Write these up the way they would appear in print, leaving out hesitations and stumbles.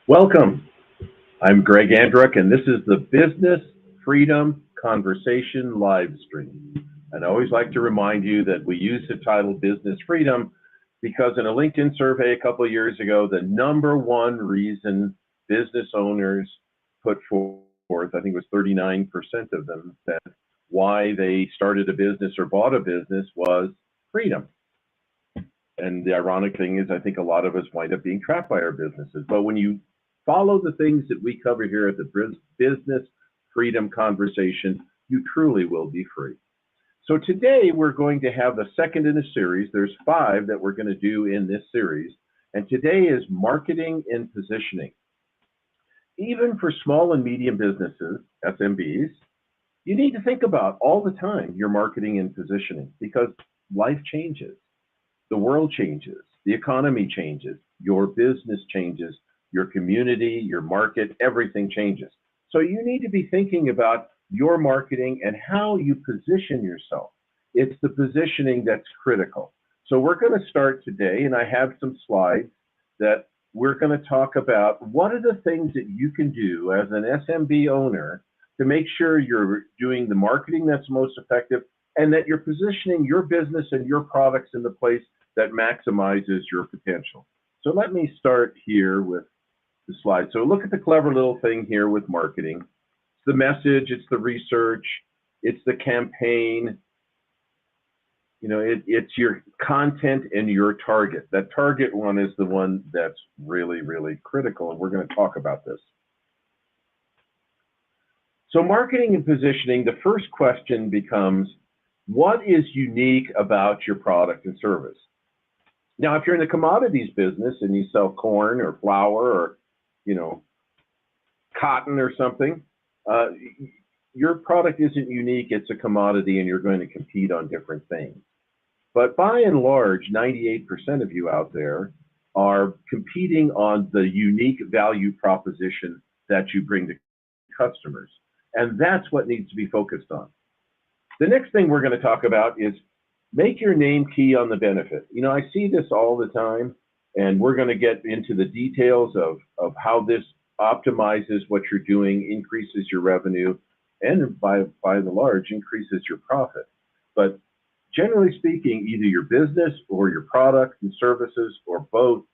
Welcome. I'm Greg Andruck, and this is the Business Freedom Conversation live stream. And I always like to remind you that we use the title Business Freedom because in a LinkedIn survey a couple of years ago, the number one reason business owners put forth, I think it was 39% of them, said why they started a business or bought a business was freedom. And the ironic thing is, I think a lot of us wind up being trapped by our businesses. But when you follow the things that we cover here at the Business Freedom Conversation, you truly will be free. So today we're going to have the second in a series. There's 5 that we're going to do in this series. And today is marketing and positioning. Even for small and medium businesses, SMBs, you need to think about all the time your marketing and positioning because life changes. The world changes, the economy changes, your business changes, your community, your market, everything changes. So you need to be thinking about your marketing and how you position yourself. It's the positioning that's critical. So we're going to start today, and I have some slides that we're going to talk about what are the things that you can do as an SMB owner to make sure you're doing the marketing that's most effective and that you're positioning your business and your products in the place that maximizes your potential. So let me start here with the slide. So look at the clever little thing here with marketing. It's the message, it's the research, it's the campaign. You know, it's your content and your target. That target one is the one that's really, really critical, and we're going to talk about this. So marketing and positioning, the first question becomes, what is unique about your product and service? Now, if you're in the commodities business and you sell corn or flour or, cotton or something, your product isn't unique. It's a commodity and you're going to compete on different things. But by and large, 98% of you out there are competing on the unique value proposition that you bring to customers. And that's what needs to be focused on. The next thing we're going to talk about is make your name key on the benefit. I see this all the time, and we're going to get into the details of how this optimizes what you're doing, increases your revenue, and by and large, increases your profit. But generally speaking, either your business or your products and services or both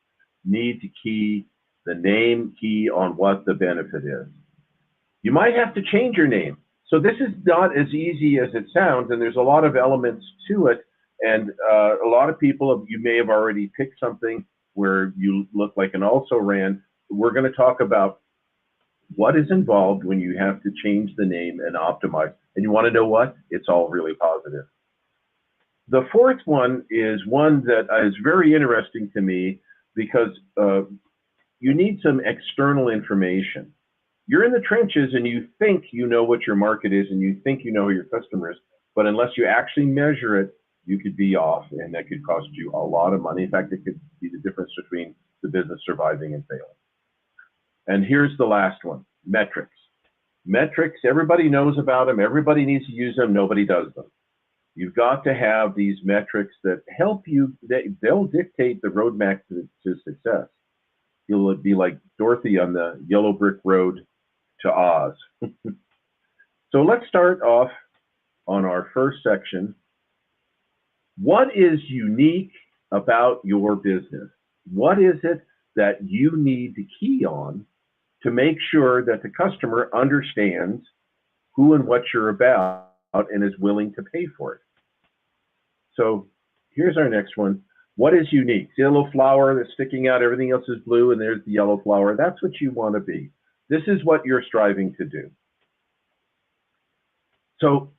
need to key the name key on what the benefit is. You might have to change your name. So this is not as easy as it sounds, and there's a lot of elements to it. And a lot of people, you may have already picked something where you look like an also-ran. We're going to talk about what is involved when you have to change the name and optimize. And you want to know what? It's all really positive. The fourth one is one that is very interesting to me because you need some external information. You're in the trenches and you think you know what your market is and you think you know who your customer is, but unless you actually measure it, you could be off and that could cost you a lot of money. In fact, it could be the difference between the business surviving and failing. And here's the last one, metrics. Metrics, everybody knows about them. Everybody needs to use them. Nobody does them. You've got to have these metrics that help you. They'll dictate the roadmap to success. You'll be like Dorothy on the yellow brick road to Oz. So let's start off on our first section. What is unique about your business? What is it that you need to key on to make sure that the customer understands who and what you're about and is willing to pay for it? So here's our next one. What is unique? See a little flower that's sticking out, everything else is blue, and there's the yellow flower. That's what you want to be. This is what you're striving to do. So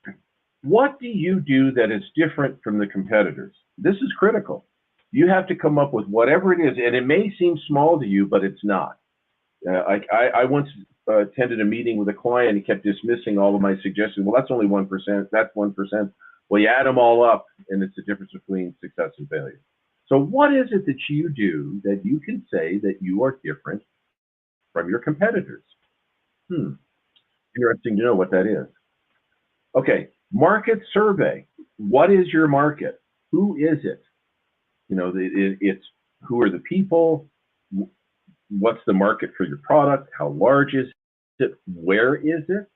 what do you do that is different from the competitors? This is critical. You have to come up with whatever it is, and it may seem small to you, but it's not. I once attended a meeting with a client. He kept dismissing all of my suggestions. Well, that's only 1%. That's 1%. Well, you add them all up, and it's the difference between success and failure. So what is it that you do that you can say that you are different from your competitors? Interesting to know what that is. Okay, market survey. What is your market? Who is it? It's who are the people? what's the market for your product? How large is it? Where is it?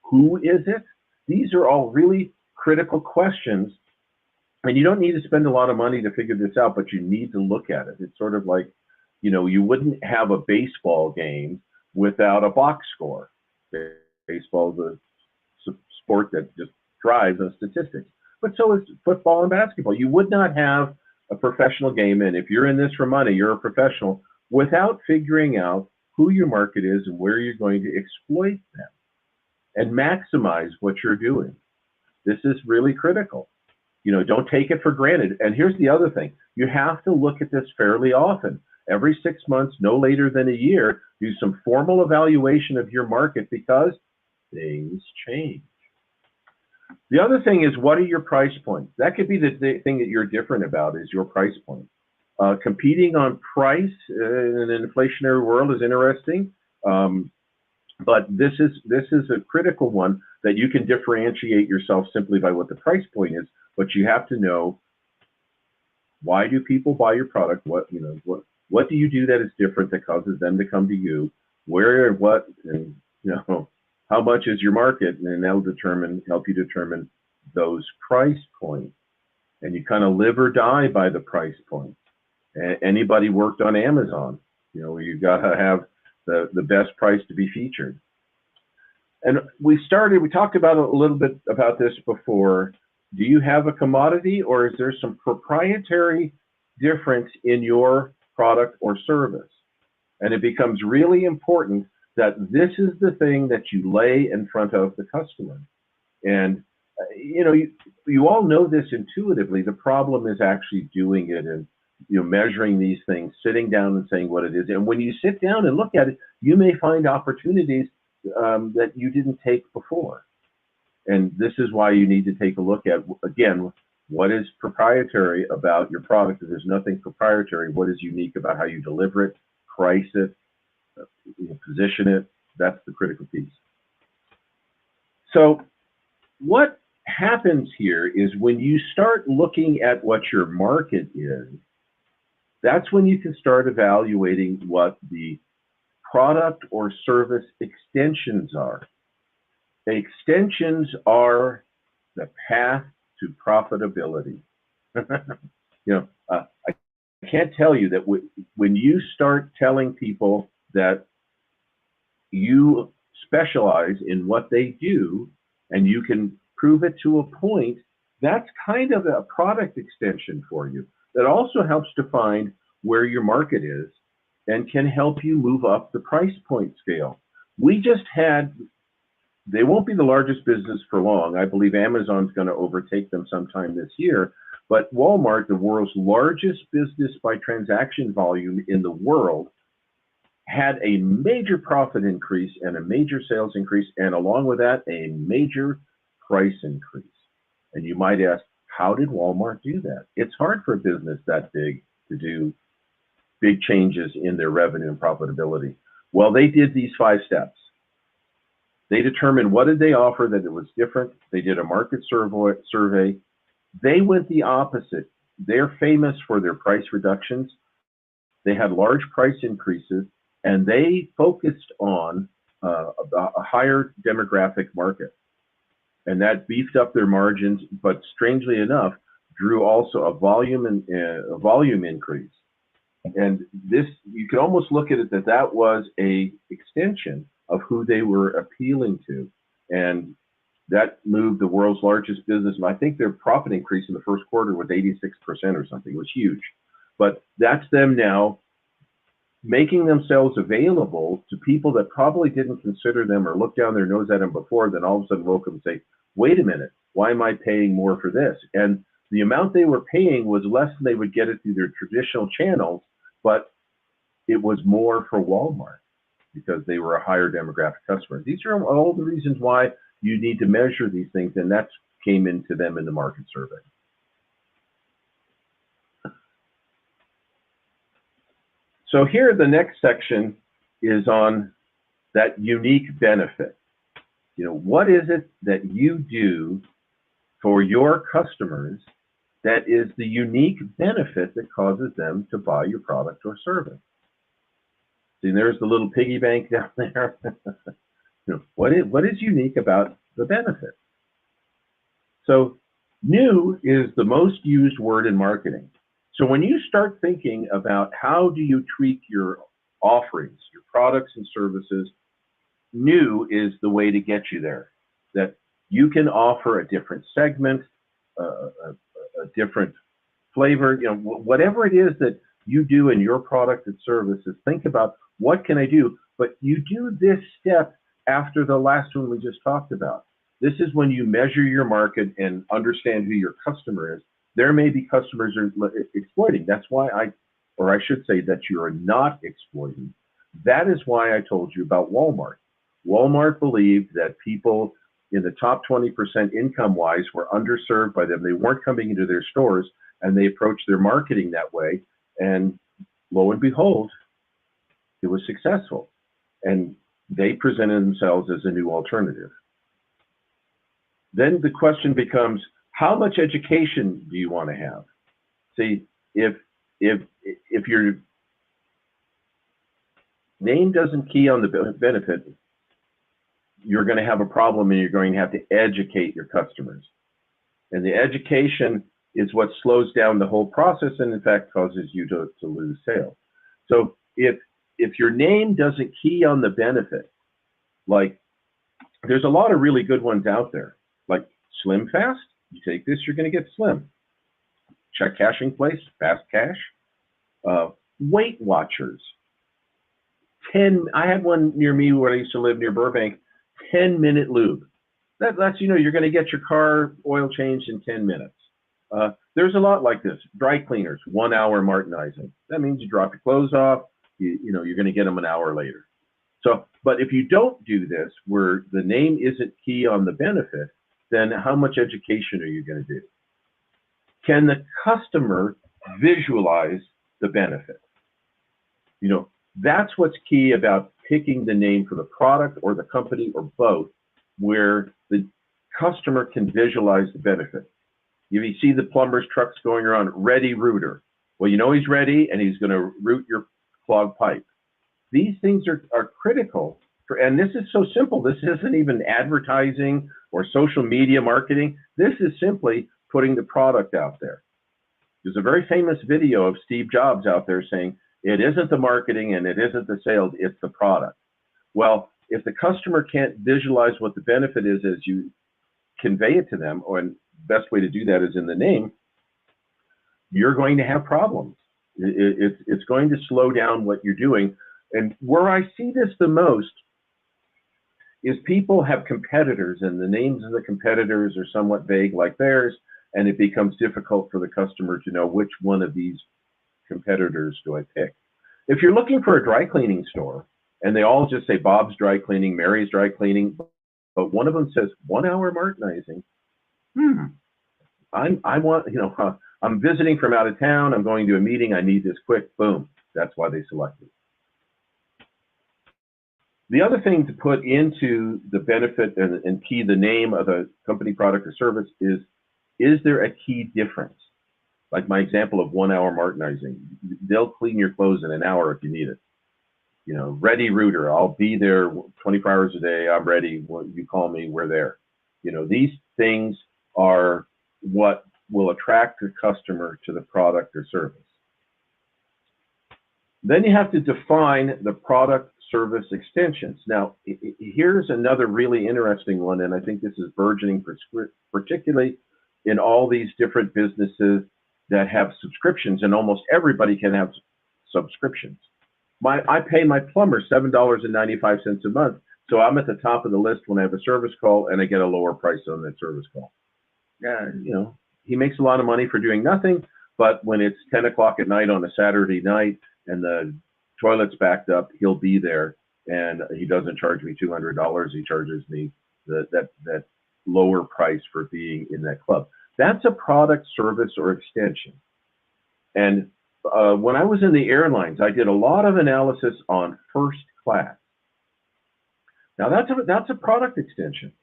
Who is it? These are all really critical questions. And you don't need to spend a lot of money to figure this out, but you need to look at it. It's sort of like, you wouldn't have a baseball game without a box score. Baseball is a sport that just thrives on statistics. But so is football and basketball. You would not have a professional game, and if you're in this for money, you're a professional, without figuring out who your market is and where you're going to exploit them and maximize what you're doing. This is really critical. Don't take it for granted. And here's the other thing. You have to look at this fairly often. Every 6 months, no later than a year, do some formal evaluation of your market because things change. The other thing is, what are your price points? That could be the thing that you're different about, is your price point. Competing on price in an inflationary world is interesting, but this is a critical one, that you can differentiate yourself simply by what the price point is. But you have to know, why do people buy your product? What do you do that is different that causes them to come to you? Where and what, and how much is your market? And that'll help you determine those price points. And you kind of live or die by the price point. Anybody worked on Amazon, you got to have the best price to be featured. And we talked about a little bit about this before. Do you have a commodity, or is there some proprietary difference in your product or service? And it becomes really important that this is the thing that you lay in front of the customer. And you all know this intuitively. The problem is actually doing it and measuring these things, sitting down and saying what it is. And when you sit down and look at it, you may find opportunities that you didn't take before. And this is why you need to take a look at, again, what is proprietary about your product. If there's nothing proprietary, what is unique about how you deliver it, price it, position it? That's the critical piece. So what happens here is, when you start looking at what your market is, that's when you can start evaluating what the product or service extensions are. The extensions are the path to profitability. I can't tell you that when you start telling people that you specialize in what they do and you can prove it to a point, that's kind of a product extension for you that also helps define where your market is and can help you move up the price point scale. They won't be the largest business for long. I believe Amazon's going to overtake them sometime this year. But Walmart, the world's largest business by transaction volume in the world, had a major profit increase and a major sales increase, and along with that, a major price increase. And you might ask, how did Walmart do that? It's hard for a business that big to do big changes in their revenue and profitability. Well, they did these 5 steps. They determined what did they offer that it was different. They did a market survey. They went the opposite. They're famous for their price reductions. They had large price increases, and they focused on a higher demographic market. And that beefed up their margins, but strangely enough, drew also a volume increase. And this, you could almost look at it that was a extension of who they were appealing to. And that moved the world's largest business. And I think their profit increase in the first quarter was 86% or something. It was huge. But that's them now making themselves available to people that probably didn't consider them or look down their nose at them before, then all of a sudden woke up and say, wait a minute, why am I paying more for this? And the amount they were paying was less than they would get it through their traditional channels, but it was more for Walmart because they were a higher demographic customer. These are all the reasons why you need to measure these things, and that came into them in the market survey. So here, the next section is on that unique benefit. What is it that you do for your customers that is the unique benefit that causes them to buy your product or service? See, there's the little piggy bank down there. What is unique about the benefit? So new is the most used word in marketing. So when you start thinking about how do you tweak your offerings, your products and services, new is the way to get you there. That you can offer a different segment, a different flavor, whatever it is that you do in your product and services, think about what can I do? But you do this step after the last one we just talked about. This is when you measure your market and understand who your customer is. There may be customers are exploiting. That's why I should say that you are not exploiting. That is why I told you about Walmart. Walmart believed that people in the top 20% income-wise were underserved by them. They weren't coming into their stores, and they approached their marketing that way. And lo and behold, it was successful. And they presented themselves as a new alternative. Then the question becomes, how much education do you want to have? See, if your name doesn't key on the benefit, you're going to have a problem, and you're going to have to educate your customers. And the education is what slows down the whole process, and in fact causes you to lose sales. So if your name doesn't key on the benefit, like there's a lot of really good ones out there, like Slim Fast. You take this, you're going to get slim. Check cashing place, fast cash. Weight Watchers. I had one near me where I used to live near Burbank. 10-minute lube. That's you're going to get your car oil changed in 10 minutes. There's a lot like this. Dry cleaners, 1 hour Martinizing. That means you drop your clothes off. You're going to get them an hour later. So, but if you don't do this, where the name isn't key on the benefit, then how much education are you going to do? Can the customer visualize the benefit? That's what's key about picking the name for the product or the company or both, where the customer can visualize the benefit. You see the plumber's trucks going around, ready rooter. Well, he's ready, and he's going to root your clogged pipe. These things are critical, and this is so simple. This isn't even advertising or social media marketing. This is simply putting the product out there. There's a very famous video of Steve Jobs out there saying, it isn't the marketing and it isn't the sales, it's the product. Well, if the customer can't visualize what the benefit is as you convey it to them, or the best way to do that is in the name, you're going to have problems. It's going to slow down what you're doing. And where I see this the most is people have competitors, and the names of the competitors are somewhat vague like theirs, and it becomes difficult for the customer to know which one of these competitors do I pick. If you're looking for a dry cleaning store, and they all just say Bob's Dry Cleaning, Mary's Dry Cleaning, but one of them says 1 hour Martinizing, I'm visiting from out of town, I'm going to a meeting, I need this quick, boom, that's why they selected. The other thing to put into the benefit and key the name of a company, product, or service is there a key difference? Like my example of 1 hour Martinizing. They'll clean your clothes in an hour if you need it. Ready rooter, I'll be there 24 hours a day, I'm ready, when you call me, we're there. These things are what will attract the customer to the product or service. Then you have to define the product service extensions. Now, here's another really interesting one, and I think this is burgeoning, particularly in all these different businesses that have subscriptions, and almost everybody can have subscriptions. I pay my plumber $7.95 a month, so I'm at the top of the list when I have a service call, and I get a lower price on that service call. He makes a lot of money for doing nothing, but when it's 10 o'clock at night on a Saturday night and the toilet's backed up, he'll be there, and he doesn't charge me $200. He charges me that lower price for being in that club. That's a product, service, or extension. And when I was in the airlines, I did a lot of analysis on first class. Now that's a product extension.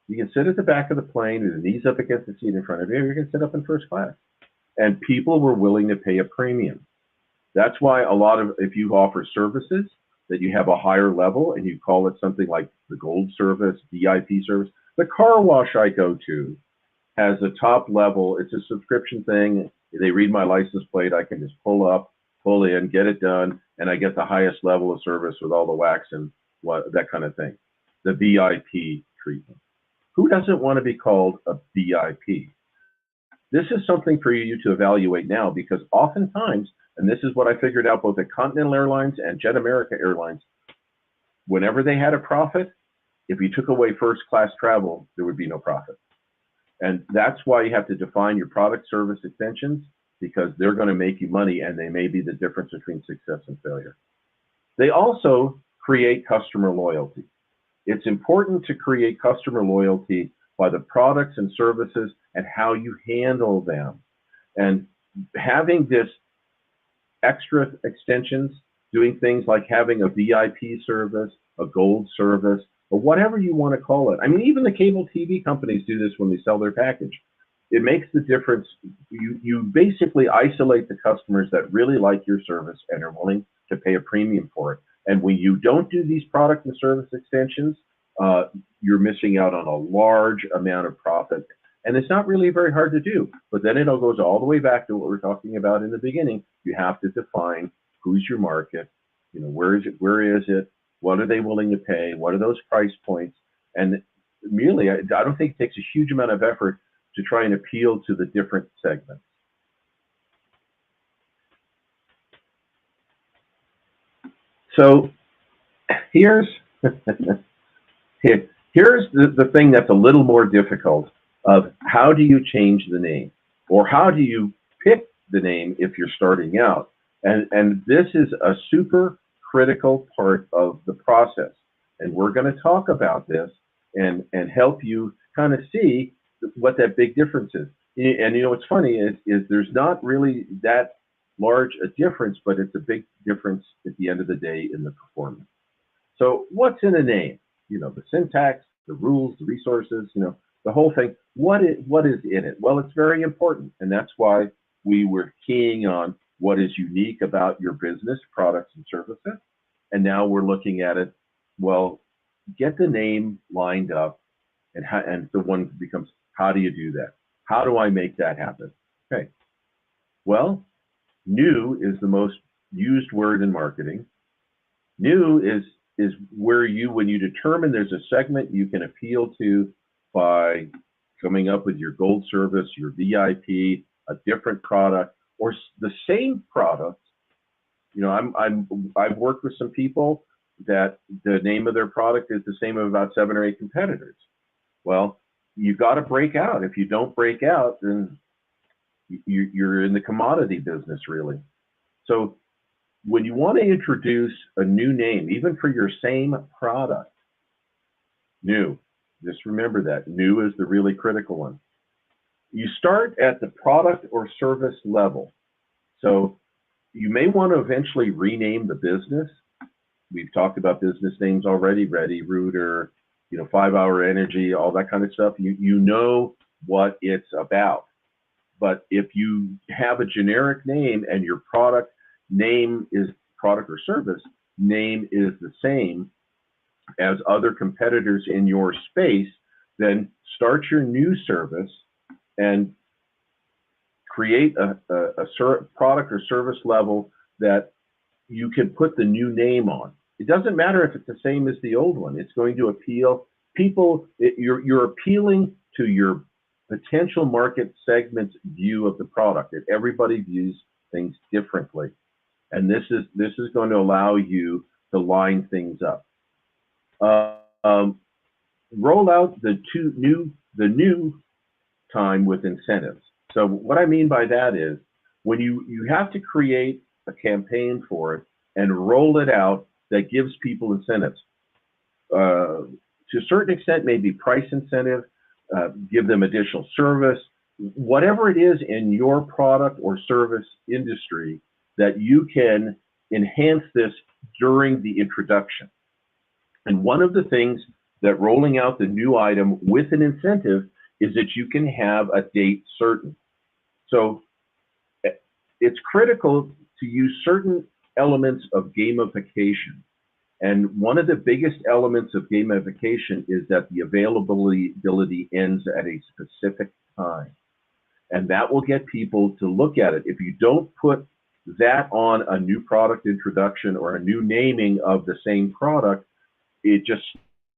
You can sit at the back of the plane with your knees up against the seat in front of you, or you can sit up in first class. And people were willing to pay a premium. That's why if you offer services that you have a higher level and you call it something like the gold service, VIP service. The car wash I go to has a top level. It's a subscription thing. They read my license plate. I can just pull up, pull in, get it done, and I get the highest level of service with all the wax and that kind of thing. The VIP treatment. Who doesn't want to be called a VIP? This is something for you to evaluate now, because oftentimes, and this is what I figured out both at Continental Airlines and Jet America Airlines, whenever they had a profit, if you took away first class travel, there would be no profit. And that's why you have to define your product service extensions, because they're going to make you money and they may be the difference between success and failure. They also create customer loyalty. It's important to create customer loyalty by the products and services and how you handle them. And having this extra extensions, doing things like having a VIP service, a gold service, or whatever you want to call it. I mean, even the cable TV companies do this when they sell their package. It makes the difference. You basically isolate the customers that really like your service and are willing to pay a premium for it. And when you don't do these product and service extensions, you're missing out on a large amount of profit. And it's not really very hard to do. But then it all goes all the way back to what we're talking about in the beginning. You have to define who's your market, you know, where is it? What are they willing to pay? What are those price points? And really, I don't think it takes a huge amount of effort to try and appeal to the different segments. So here's the thing that's a little more difficult of how do you change the name, or how do you pick the name if you're starting out? And this is a super critical part of the process. And we're going to talk about this and help you kind of see what that big difference is. And you know, what's funny is there's not really that large a difference, but it's a big difference at the end of the day in the performance. So what's in a name? You know, the syntax, the rules, the resources, you know, the whole thing. What is in it? Well, it's very important. And that's why we were keying on what is unique about your business, products and services. And now we're looking at it, well, get the name lined up, and the one becomes, how do you do that? How do I make that happen? Okay. Well, new is the most used word in marketing. New is where when you determine there's a segment you can appeal to by coming up with your gold service, your VIP, a different product, or the same product. You know, I've worked with some people that the name of their product is the same of about 7 or 8 competitors. Well, you got to break out. If you don't break out, then you're in the commodity business, really. So when you want to introduce a new name, even for your same product, new, just remember that new is the really critical one. You start at the product or service level. So you may want to eventually rename the business. We've talked about business names already, Ready, Rooter, you know, 5 Hour Energy, all that kind of stuff. You know what it's about. But if you have a generic name and your product name is product or service name is the same as other competitors in your space, then start your new service and create a product or service level that you can put the new name on. It doesn't matter if it's the same as the old one. It's going to appeal people. You're appealing to your potential market segment's view of the product. And everybody views things differently, and this is going to allow you to line things up. Roll out the new time with incentives. So what I mean by that is when you have to create a campaign for it and roll it out that gives people incentives. To a certain extent, maybe price incentive, give them additional service, whatever it is in your product or service industry that you can enhance this during the introduction. And one of the things that rolling out the new item with an incentive is that you can have a date certain. So it's critical to use certain elements of gamification. And one of the biggest elements of gamification is that the availability ends at a specific time. And that will get people to look at it. If you don't put that on a new product introduction or a new naming of the same product, it just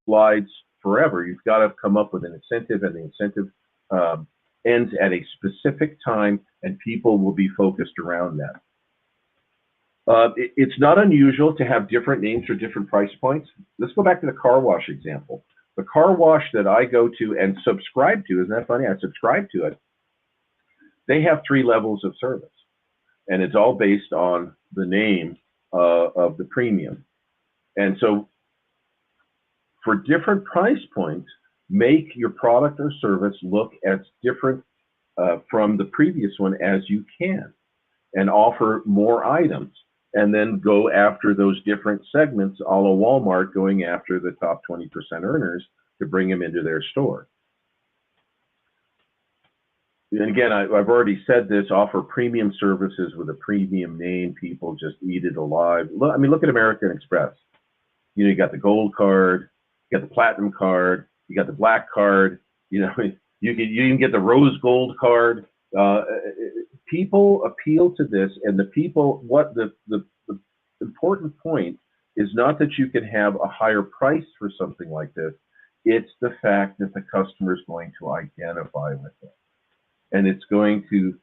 slides forever. You've got to come up with an incentive, and the incentive ends at a specific time, and people will be focused around that. It's not unusual to have different names for different price points. Let's go back to the car wash example. The car wash that I go to and subscribe to, isn't that funny? I subscribe to it. They have 3 levels of service, and it's all based on the name of the premium. And so for different price points, make your product or service look as different from the previous one as you can, and offer more items, and then go after those different segments, a la Walmart going after the top 20% earners to bring them into their store. And again, I've already said this, offer premium services with a premium name. People just eat it alive. Look, I mean, look at American Express. You know, you got the gold card, you got the platinum card, you got the black card, you know, you can get the rose gold card. People appeal to this, and the people, what the important point is not that you can have a higher price for something like this. It's the fact that the customer is going to identify with it, and it's going to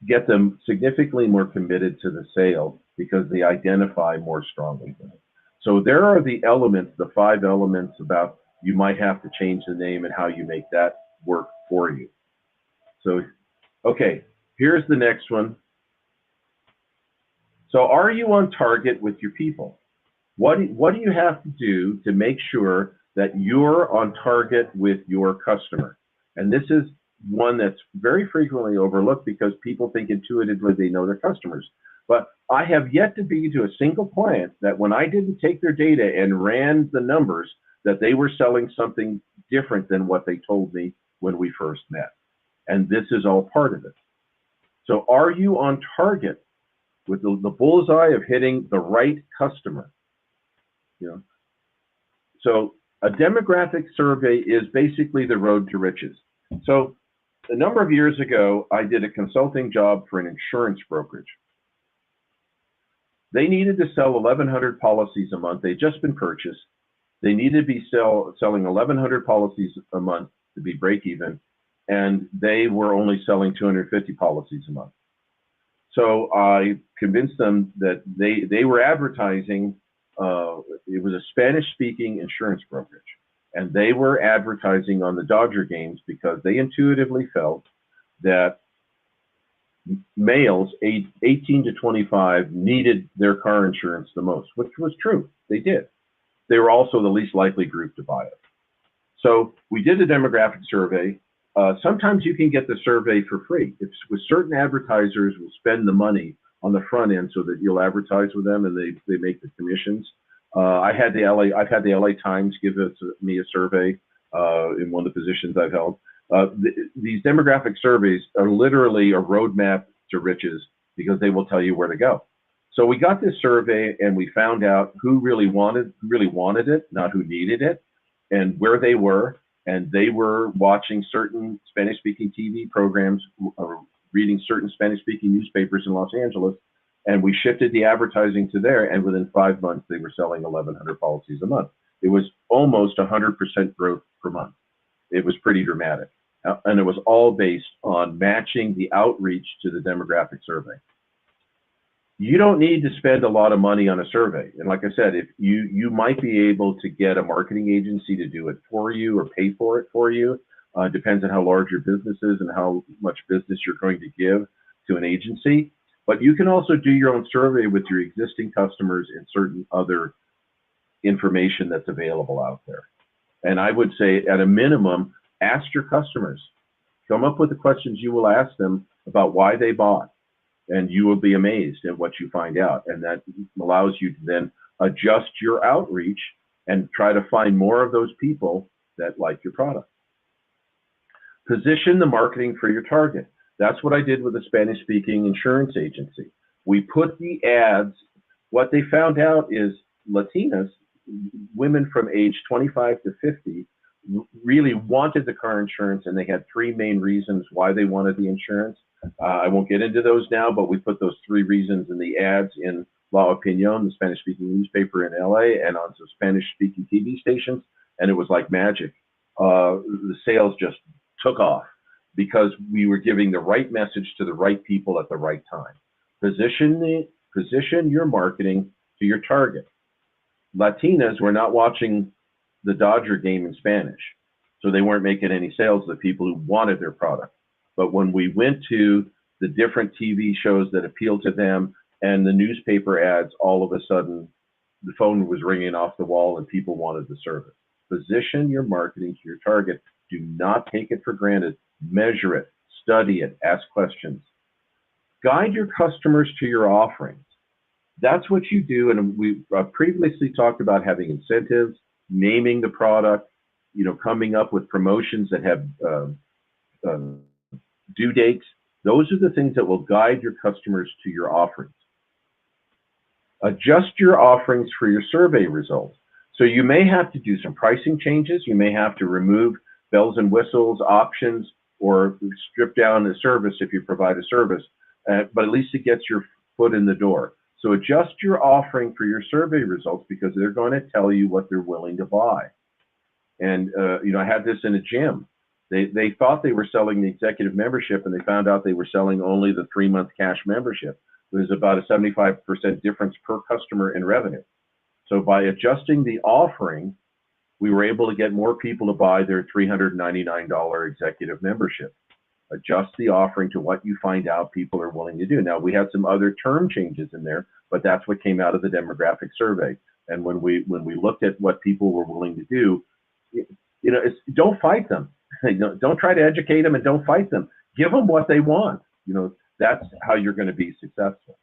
get them significantly more committed to the sale because they identify more strongly with it. So there are the elements, the 5 elements about you might have to change the name and how you make that work for you. So, okay, here's the next one. So are you on target with your people? What do you have to do to make sure that you're on target with your customer? And this is one that's very frequently overlooked because people think intuitively they know their customers. But I have yet to be to a single client that when I didn't take their data and ran the numbers, that they were selling something different than what they told me when we first met. And this is all part of it. So are you on target with the bullseye of hitting the right customer? You know, so a demographic survey is basically the road to riches. So a number of years ago, I did a consulting job for an insurance brokerage. They needed to sell 1,100 policies a month. They'd just been purchased. They needed to be selling 1,100 policies a month to be break even, and they were only selling 250 policies a month. So I convinced them that they were advertising. It was a Spanish-speaking insurance brokerage, and they were advertising on the Dodger games because they intuitively felt that males aged 18 to 25 needed their car insurance the most, which was true. They did. They were also the least likely group to buy it. So we did a demographic survey. Sometimes you can get the survey for free. It's with certain advertisers will spend the money on the front end so that you'll advertise with them and they make the commissions. I've had the LA Times give me a survey in one of the positions I've held. These demographic surveys are literally a roadmap to riches because they will tell you where to go. So we got this survey and we found out who really wanted it, not who needed it, and where they were. And they were watching certain Spanish-speaking TV programs, reading certain Spanish-speaking newspapers in Los Angeles, and we shifted the advertising to there, and within 5 months, they were selling 1,100 policies a month. It was almost 100% growth per month. It was pretty dramatic. And it was all based on matching the outreach to the demographic survey. You don't need to spend a lot of money on a survey. And like I said, if you might be able to get a marketing agency to do it for you or pay for it for you. Depends on how large your business is and how much business you're going to give to an agency. But you can also do your own survey with your existing customers and certain other information that's available out there. And I would say at a minimum, ask your customers. Come up with the questions you will ask them about why they bought. And you will be amazed at what you find out. And that allows you to then adjust your outreach and try to find more of those people that like your product. Position the marketing for your target. That's what I did with a Spanish-speaking insurance agency. We put the ads. What they found out is Latinas, women from age 25 to 50 really wanted the car insurance, and they had three main reasons why they wanted the insurance. I won't get into those now, but we put those three reasons in the ads in La Opinion, the Spanish-speaking newspaper in LA, and on some Spanish-speaking TV stations, and it was like magic. The sales just took off because we were giving the right message to the right people at the right time. Position your marketing to your target. Latinas were not watching the Dodger game in Spanish, so they weren't making any sales to the people who wanted their product. But when we went to the different TV shows that appealed to them and the newspaper ads, all of a sudden the phone was ringing off the wall and people wanted the service. Position your marketing to your target. Do not take it for granted. Measure it, study it, ask questions. Guide your customers to your offerings. That's what you do. And we previously talked about having incentives, naming the product, coming up with promotions that have due dates. Those are the things that will guide your customers to your offerings. Adjust your offerings for your survey results. So you may have to do some pricing changes. You may have to remove bells and whistles, options, or strip down the service if you provide a service, but at least it gets your foot in the door. So adjust your offering for your survey results because they're going to tell you what they're willing to buy. And, I had this in a gym. They thought they were selling the executive membership, and they found out they were selling only the 3-month cash membership. There's about a 75% difference per customer in revenue. So by adjusting the offering, we were able to get more people to buy their $399 executive membership. Adjust the offering to what you find out people are willing to do. Now, we had some other term changes in there, but that's what came out of the demographic survey. And when we looked at what people were willing to do, don't fight them. Don't try to educate them, and don't fight them. Give them what they want. That's how you're going to be successful.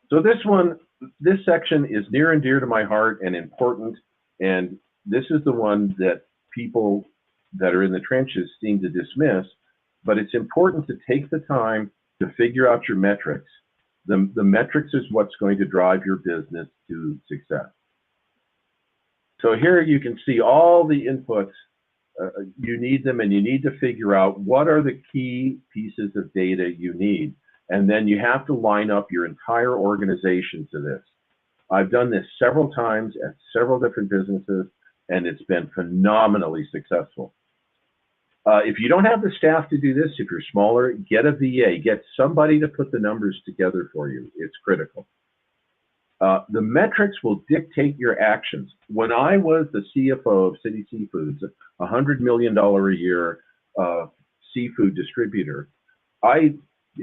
So this section is near and dear to my heart and important. And this is the one that people that are in the trenches seem to dismiss, but it's important to take the time to figure out your metrics. The metrics is what's going to drive your business to success. So here you can see all the inputs. You need them, and you need to figure out what are the key pieces of data you need. And then you have to line up your entire organization to this. I've done this several times at several different businesses, and it's been phenomenally successful. If you don't have the staff to do this, if you're smaller, get a VA, get somebody to put the numbers together for you. It's critical. The metrics will dictate your actions. When I was the CFO of City Seafoods, a $100 million a year seafood distributor, I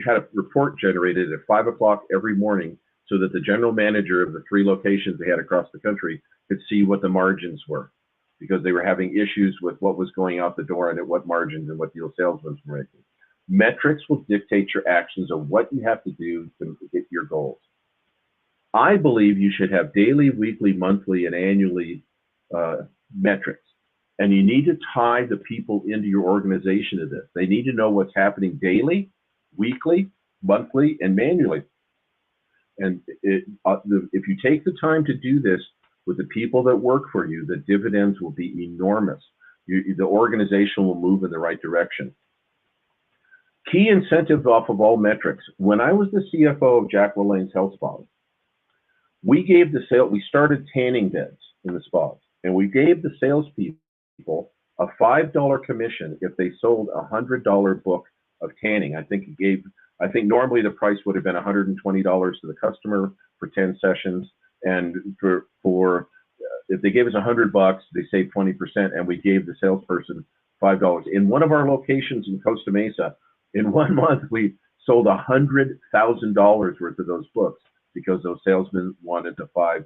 had a report generated at 5 o'clock every morning so that the general manager of the 3 locations they had across the country could see what the margins were, because they were having issues with what was going out the door and at what margins and what deal salesmen were making. Metrics will dictate your actions of what you have to do to hit your goals. I believe you should have daily, weekly, monthly, and annually metrics. And you need to tie the people into your organization to this. They need to know what's happening daily, weekly, monthly, and manually. And if you take the time to do this with the people that work for you, the dividends will be enormous. The organization will move in the right direction. Key incentives off of all metrics. When I was the CFO of Jack LaLanne's Health Spas, we started tanning beds in the spas, and we gave the salespeople a $5 commission if they sold a $100 book of tanning. I think normally the price would have been $120 to the customer for 10 sessions, and for if they gave us $100, they saved 20%, and we gave the salesperson $5. In one of our locations in Costa Mesa, in 1 month we sold $100,000 worth of those books, because those salesmen wanted the $5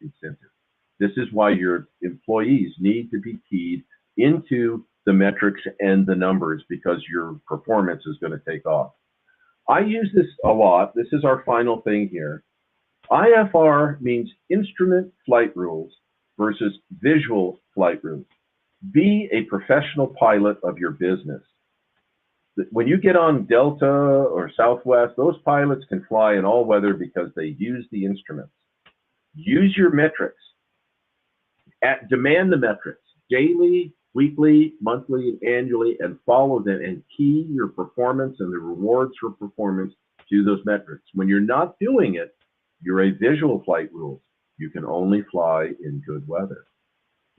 incentive. This is why your employees need to be keyed into the metrics and the numbers, because your performance is going to take off. I use this a lot. This is our final thing here. IFR means instrument flight rules versus visual flight rules. Be a professional pilot of your business. When you get on Delta or Southwest, those pilots can fly in all weather because they use the instruments. Use your metrics. Demand the metrics daily, weekly, monthly, and annually, and follow them and key your performance and the rewards for performance to those metrics. When you're not doing it, you're a visual flight rules. You can only fly in good weather.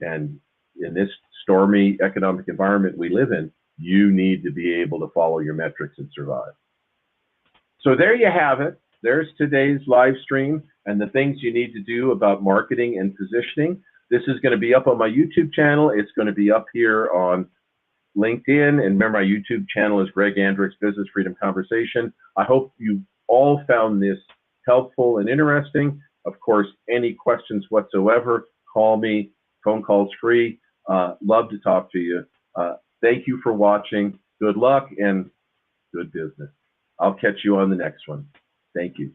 And in this stormy economic environment we live in, you need to be able to follow your metrics and survive. So there you have it. There's today's live stream and the things you need to do about marketing and positioning. This is going to be up on my YouTube channel. It's going to be up here on LinkedIn. And remember, my YouTube channel is Greg Andrick's Business Freedom Conversation. I hope you all found this helpful and interesting. Of course, any questions whatsoever, call me. Phone call's free. Love to talk to you. Thank you for watching. Good luck and good business. I'll catch you on the next one. Thank you.